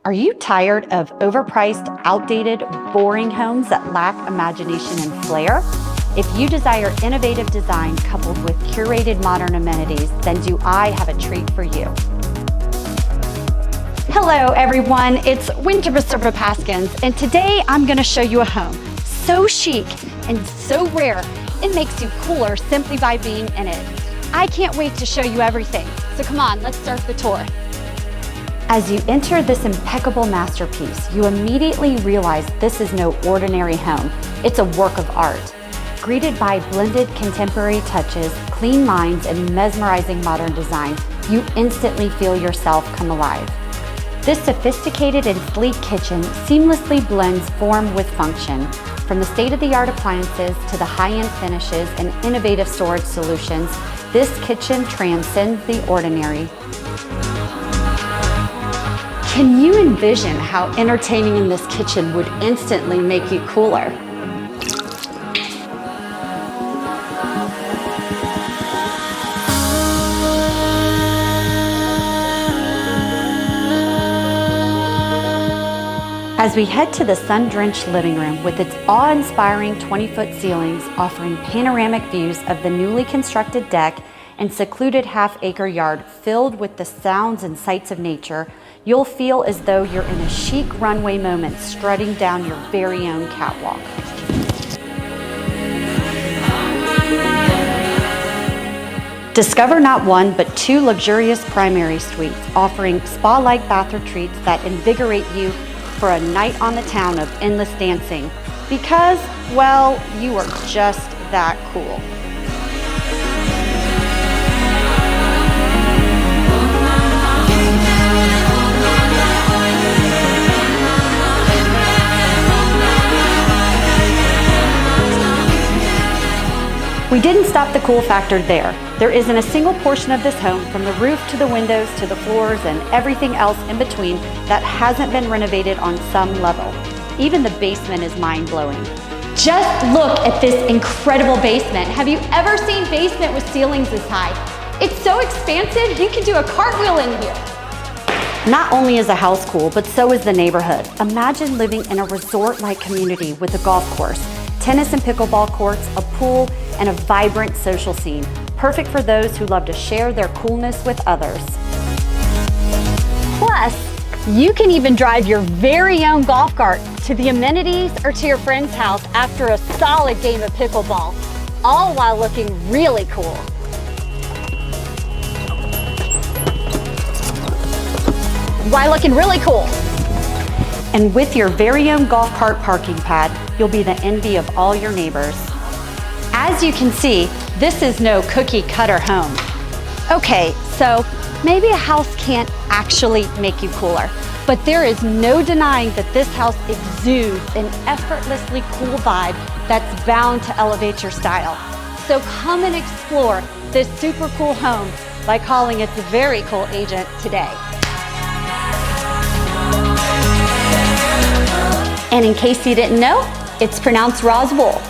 Are you tired of overpriced, outdated, boring homes that lack imagination and flair? If you desire innovative design coupled with curated modern amenities, then do I have a treat for you. Hello everyone, it's Winter Baserva Paskins, and today I'm gonna show you a home so chic and so rare, it makes you cooler simply by being in it. I can't wait to show you everything, so come on, let's start the tour. As you enter this impeccable masterpiece, you immediately realize this is no ordinary home. It's a work of art. Greeted by blended contemporary touches, clean lines, and mesmerizing modern design, you instantly feel yourself come alive. This sophisticated and sleek kitchen seamlessly blends form with function. From the state-of-the-art appliances to the high-end finishes and innovative storage solutions, this kitchen transcends the ordinary. Can you envision how entertaining in this kitchen would instantly make you cooler? As we head to the sun-drenched living room with its awe-inspiring 20-foot ceilings offering panoramic views of the newly constructed deck and secluded half-acre yard filled with the sounds and sights of nature, you'll feel as though you're in a chic runway moment strutting down your very own catwalk. Discover not one, but two luxurious primary suites offering spa-like bath retreats that invigorate you for a night on the town of endless dancing because, well, you are just that cool. We didn't stop the cool factor there. There isn't a single portion of this home, from the roof to the windows to the floors and everything else in between, that hasn't been renovated on some level. Even the basement is mind-blowing. Just look at this incredible basement. Have you ever seen basement with ceilings this high? It's so expansive, you can do a cartwheel in here. Not only is the house cool, but so is the neighborhood. Imagine living in a resort-like community with a golf course, tennis and pickleball courts, a pool, and a vibrant social scene. Perfect for those who love to share their coolness with others. Plus, you can even drive your very own golf cart to the amenities or to your friend's house after a solid game of pickleball, all while looking really cool. While looking really cool. And with your very own golf cart parking pad, you'll be the envy of all your neighbors. As you can see, this is no cookie cutter home. Okay, so maybe a house can't actually make you cooler, but there is no denying that this house exudes an effortlessly cool vibe that's bound to elevate your style. So come and explore this super cool home by calling its very cool agent today. And in case you didn't know, it's pronounced Roswell.